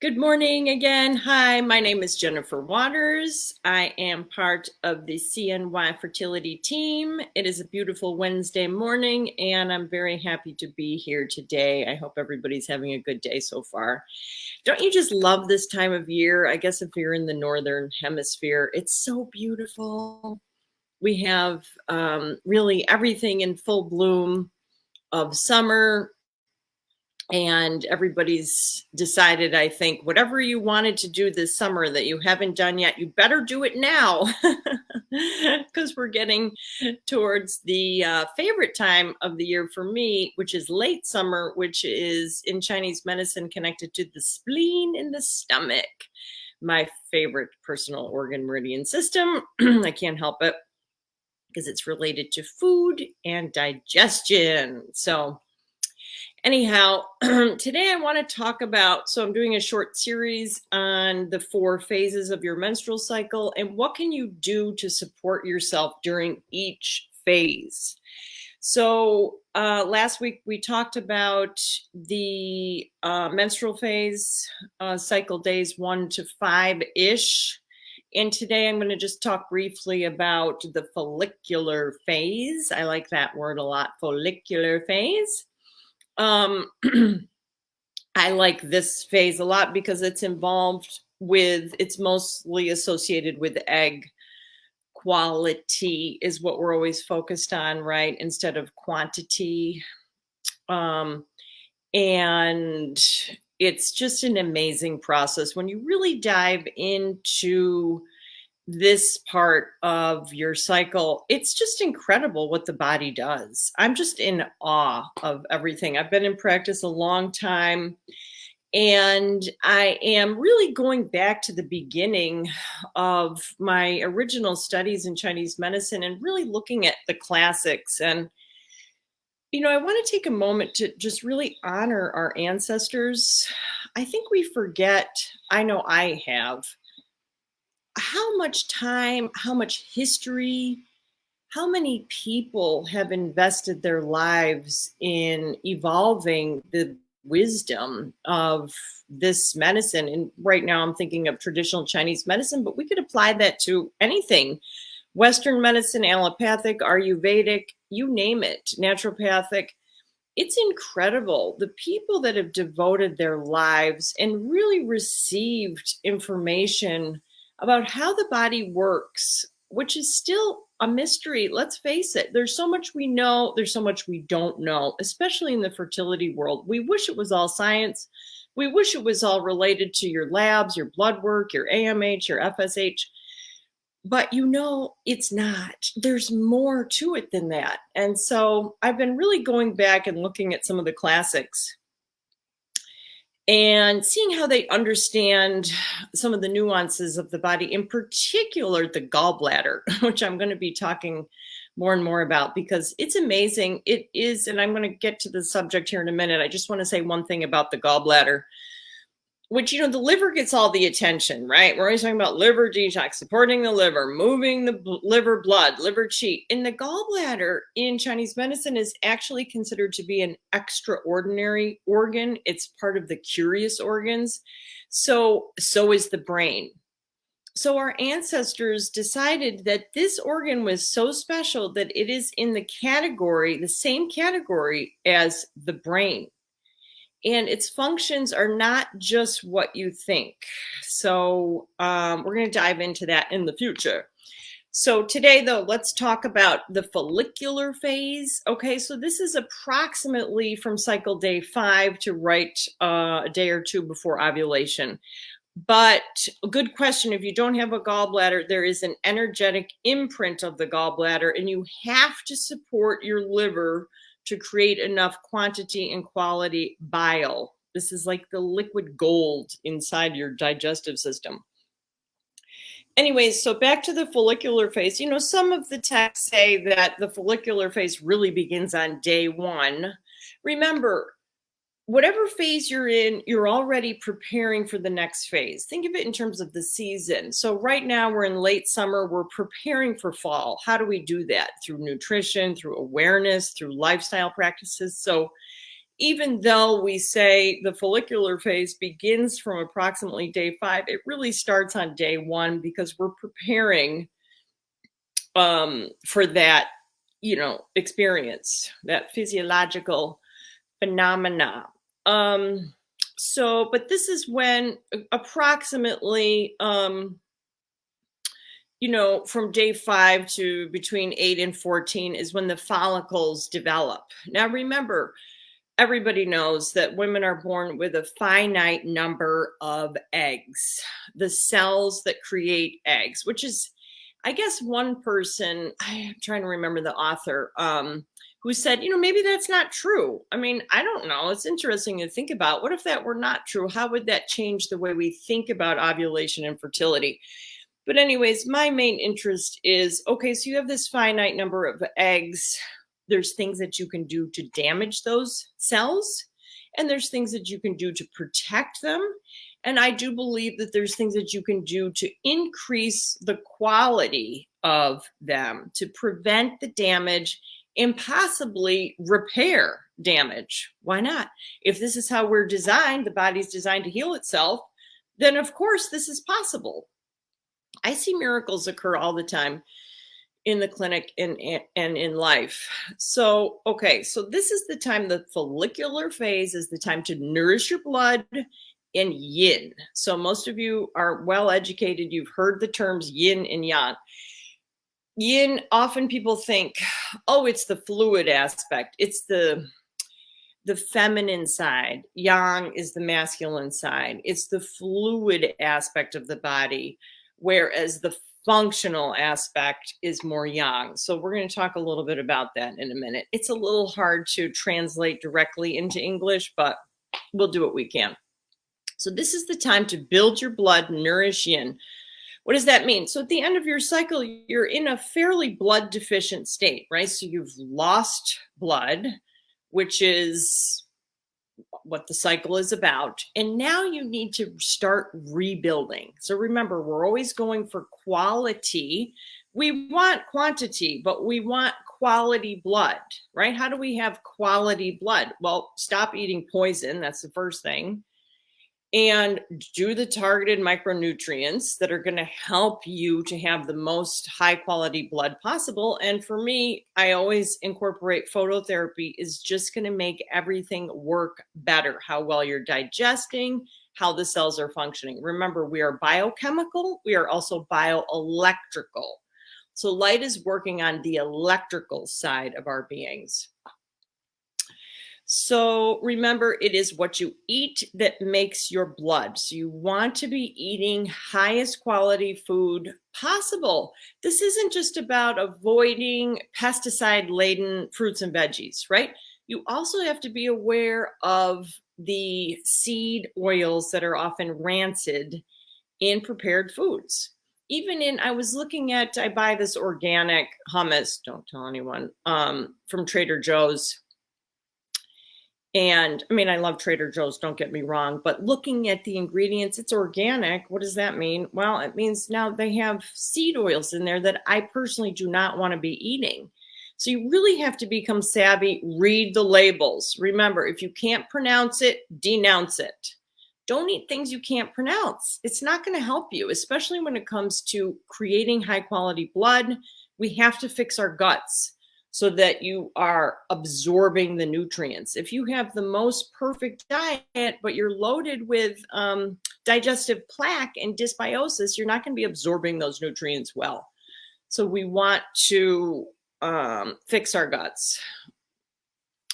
Good morning again. Hi, my name is Jennifer Waters. I am part of the CNY Fertility team. It is a beautiful Wednesday morning, and I'm very happy to be here today. I hope everybody's having a good day so far. Don't you just love this time of year? I guess if you're in the Northern Hemisphere, it's so beautiful. We have really everything in full bloom of summer, and everybody's decided, I think, whatever you wanted to do this summer that you haven't done yet, you better do it now, because we're getting towards the favorite time of the year for me, which is late summer, which is in Chinese medicine connected to the spleen in the stomach, my favorite personal organ meridian system. I can't help it because it's related to food and digestion. So anyhow, today I want to talk about, so I'm doing a short series on the 4 phases of your menstrual cycle and what can you do to support yourself during each phase. So last week we talked about the menstrual phase, cycle days 1 to 5-ish. And today I'm going to just talk briefly about the follicular phase. I like that word a lot, follicular phase. I like this phase a lot because it's mostly associated with egg quality is what we're always focused on, right? Instead of quantity. And it's just an amazing process when you really dive into this part of your cycle. It's just incredible what the body does. I'm just in awe of everything. I've been in practice a long time, and I am really going back to the beginning of my original studies in Chinese medicine and really looking at the classics. And I want to take a moment to just really honor our ancestors. I think we forget, I know I have, how much time, how much history, how many people have invested their lives in evolving the wisdom of this medicine. And right now I'm thinking of traditional Chinese medicine, but we could apply that to anything. Western medicine, allopathic, Ayurvedic, you name it, naturopathic. It's incredible. The people that have devoted their lives and really received information about how the body works, which is still a mystery. Let's face it. There's so much we know. There's so much we don't know, especially in the fertility world. We wish it was all science. We wish it was all related to your labs, your blood work, your AMH, your FSH. But it's not. There's more to it than that. And so I've been really going back and looking at some of the classics and seeing how they understand some of the nuances of the body, in particular the gallbladder, which I'm going to be talking more and more about because it's amazing. It is, and I'm going to get to the subject here in a minute. I just want to say one thing about the gallbladder, which, the liver gets all the attention, right? We're always talking about liver detox, supporting the liver, moving the liver blood, liver qi. And the gallbladder in Chinese medicine is actually considered to be an extraordinary organ. It's part of the curious organs. So is the brain. So our ancestors decided that this organ was so special that it is in the same category as the brain. And its functions are not just what you think. So we're going to dive into that in the future. So today, though, let's talk about the follicular phase. Okay, so this is approximately from cycle day 5 to right a day or 2 before ovulation. But a good question, if you don't have a gallbladder, there is an energetic imprint of the gallbladder, and you have to support your liver to create enough quantity and quality bile. This is like the liquid gold inside your digestive system. Anyways, so back to the follicular phase. Some of the texts say that the follicular phase really begins on day 1. Remember, whatever phase you're in, you're already preparing for the next phase. Think of it in terms of the season. So right now we're in late summer, we're preparing for fall. How do we do that? Through nutrition, through awareness, through lifestyle practices. So even though we say the follicular phase begins from approximately day 5, it really starts on day 1 because we're preparing for that, experience, that physiological phenomena. But this is when approximately, from day 5 to between 8 and 14 is when the follicles develop. Now, remember, everybody knows that women are born with a finite number of eggs, the cells that create eggs, which is, I guess, one person, I'm trying to remember the author, who said, maybe that's not true. I mean, I don't know. It's interesting to think about. What if that were not true? How would that change the way we think about ovulation and fertility? But anyways, my main interest is, okay, so you have this finite number of eggs. There's things that you can do to damage those cells, and there's things that you can do to protect them. And I do believe that there's things that you can do to increase the quality of them, to prevent the damage and possibly repair damage. Why not? If this is how we're designed, the body's designed to heal itself, then of course this is possible. I see miracles occur all the time in the clinic and in life. So, okay, so this is the time, the follicular phase is the time to nourish your blood in yin. So most of you are well educated. You've heard the terms yin and yang. Yin, often people think, oh, it's the fluid aspect. It's the feminine side. Yang is the masculine side. It's the fluid aspect of the body, whereas the functional aspect is more yang. So we're going to talk a little bit about that in a minute. It's a little hard to translate directly into English, but we'll do what we can. So this is the time to build your blood, nourish yin. What does that mean? So at the end of your cycle, you're in a fairly blood deficient state, right? So you've lost blood, which is what the cycle is about. And now you need to start rebuilding. So remember, we're always going for quality. We want quantity, but we want quality blood, right? How do we have quality blood? Well, stop eating poison. That's the first thing. And do the targeted micronutrients that are going to help you to have the most high quality blood possible. And for me, I always incorporate phototherapy is just going to make everything work better. How well you're digesting, how the cells are functioning. Remember, we are biochemical. We are also bioelectrical. So light is working on the electrical side of our beings. So remember, it is what you eat that makes your blood. So you want to be eating highest quality food possible. This isn't just about avoiding pesticide-laden fruits and veggies, right? You also have to be aware of the seed oils that are often rancid in prepared foods. Even I was looking at, I buy this organic hummus, don't tell anyone, from Trader Joe's. And I mean, I love Trader Joe's, don't get me wrong, but looking at the ingredients, it's organic. What does that mean? Well, it means now they have seed oils in there that I personally do not want to be eating. So you really have to become savvy, read the labels. Remember, if you can't pronounce it, denounce it. Don't eat things you can't pronounce. It's not going to help you, especially when it comes to creating high quality blood. We have to fix our guts so that you are absorbing the nutrients. If you have the most perfect diet, but you're loaded with digestive plaque and dysbiosis, you're not going to be absorbing those nutrients well. So we want to fix our guts.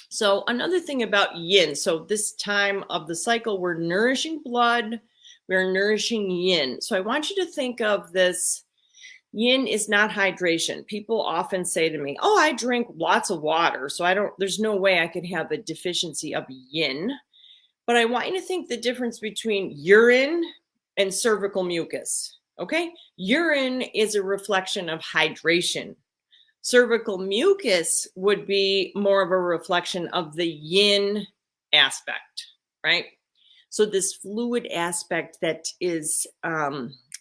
So another thing about yin, so this time of the cycle, we're nourishing blood, we're nourishing yin. So I want you to think of this. Yin is not hydration. People often say to me, oh, I drink lots of water, so there's no way I could have a deficiency of yin. But I want you to think the difference between urine and cervical mucus, okay? Urine is a reflection of hydration. Cervical mucus would be more of a reflection of the yin aspect, right? So this fluid aspect that is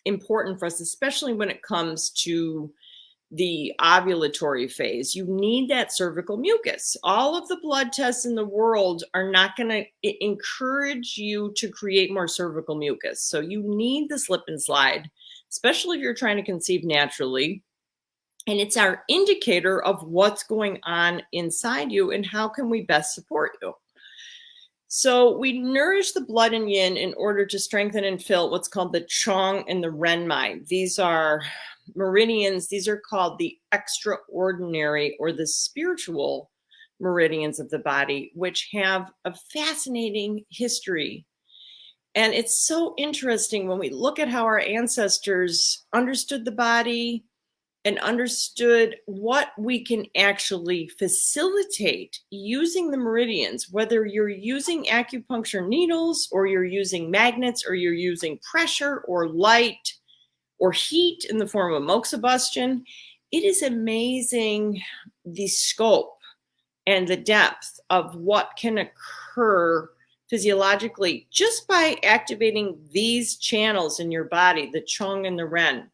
important for us, especially when it comes to the ovulatory phase, you need that cervical mucus. All of the blood tests in the world are not going to encourage you to create more cervical mucus. So you need the slip and slide, especially if you're trying to conceive naturally. And it's our indicator of what's going on inside you and how can we best support you. So we nourish the blood and yin in order to strengthen and fill what's called the Chong and the Renmai. These are meridians. These are called the extraordinary or the spiritual meridians of the body, which have a fascinating history. And it's so interesting when we look at how our ancestors understood the body and understood what we can actually facilitate using the meridians, whether you're using acupuncture needles or you're using magnets or you're using pressure or light or heat in the form of moxibustion. It is amazing the scope and the depth of what can occur physiologically just by activating these channels in your body, the Chong and the Ren.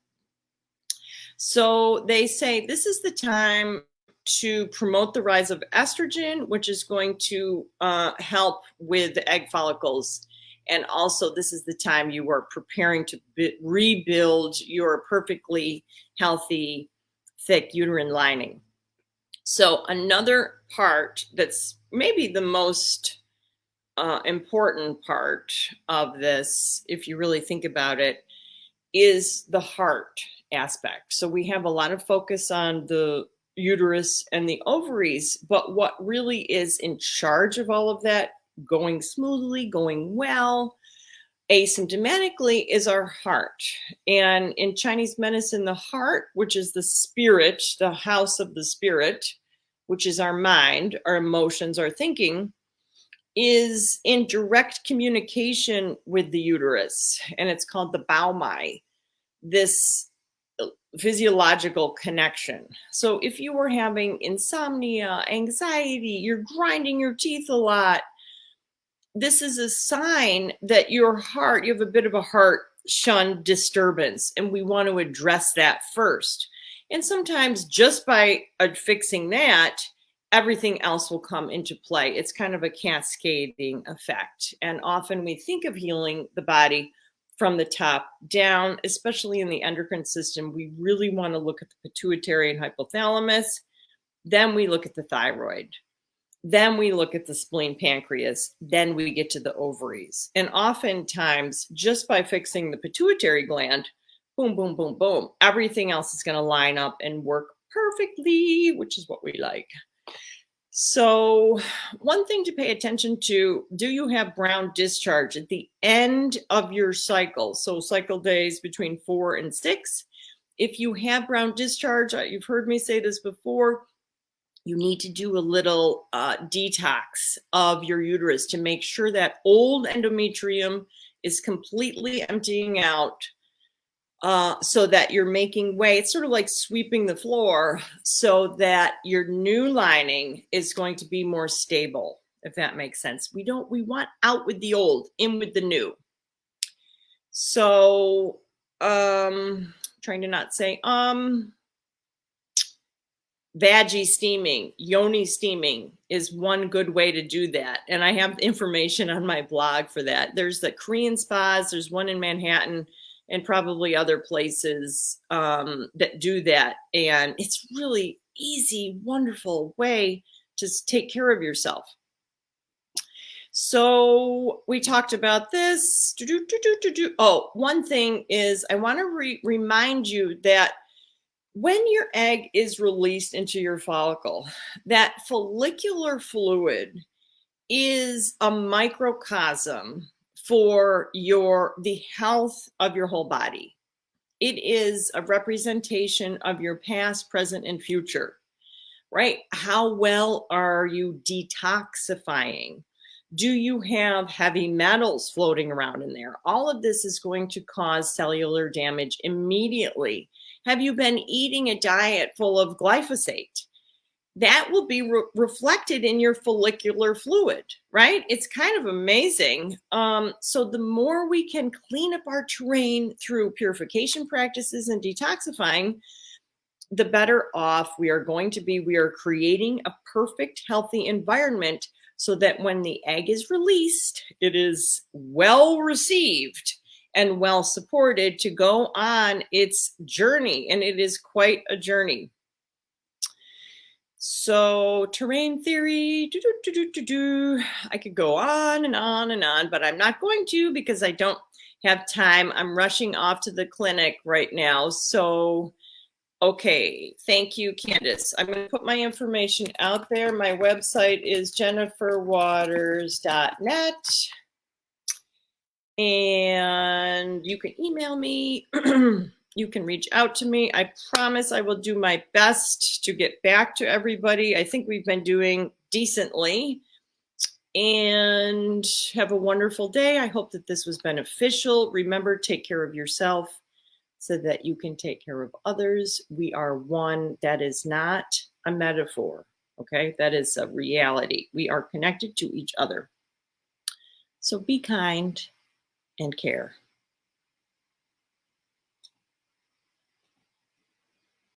So they say this is the time to promote the rise of estrogen, which is going to help with the egg follicles. And also this is the time you are preparing to rebuild your perfectly healthy, thick uterine lining. So another part that's maybe the most important part of this, if you really think about it, is the heart aspect. So we have a lot of focus on the uterus and the ovaries, but what really is in charge of all of that going smoothly, going well, asymptomatically, is our heart. And in Chinese medicine, the heart, which is the spirit, the house of the spirit, which is our mind, our emotions, our thinking, is in direct communication with the uterus, and it's called the baomai, this physiological connection. So if you were having insomnia, anxiety, you're grinding your teeth a lot, this is a sign that your heart, you have a bit of a heart shunt disturbance, and we want to address that first. And sometimes just by fixing that, everything else will come into play. It's kind of a cascading effect. And often we think of healing the body from the top down, especially in the endocrine system. We really want to look at the pituitary and hypothalamus. Then we look at the thyroid. Then we look at the spleen, pancreas. Then we get to the ovaries. And oftentimes, just by fixing the pituitary gland, boom, boom, boom, boom, everything else is going to line up and work perfectly, which is what we like. So one thing to pay attention to, do you have brown discharge at the end of your cycle? So cycle days between 4 and 6. If you have brown discharge, you've heard me say this before, you need to do a little detox of your uterus to make sure that old endometrium is completely emptying out, so that you're making way. It's sort of like sweeping the floor so that your new lining is going to be more stable, if that makes sense. We want out with the old, in with the new. So, trying to not say, vaggie steaming, yoni steaming is one good way to do that. And I have information on my blog for that. There's the Korean spas, there's one in Manhattan, and probably other places that do that. And it's really easy, wonderful way to take care of yourself. So we talked about this. Oh, one thing is I want to remind you that when your egg is released into your follicle, that follicular fluid is a microcosm for the health of your whole body. It is a representation of your past, present, and future, right? How well are you detoxifying? Do you have heavy metals floating around in there? All of this is going to cause cellular damage immediately. Have you been eating a diet full of glyphosate? That will be reflected in your follicular fluid, right? It's kind of amazing. So the more we can clean up our terrain through purification practices and detoxifying, the better off we are going to be. We are creating a perfect, healthy environment so that when the egg is released, it is well received and well supported to go on its journey. And it is quite a journey. So terrain theory, I could go on and on and on, but I'm not going to because I don't have time. I'm rushing off to the clinic right now. So, okay, thank you, Candace. I'm going to put my information out there. My website is jenniferwaters.net. And you can email me. You can reach out to me. I promise I will do my best to get back to everybody. I think we've been doing decently. And have a wonderful day. I hope that this was beneficial. Remember, take care of yourself so that you can take care of others. We are one. That is not a metaphor, okay? That is a reality. We are connected to each other. So be kind and care.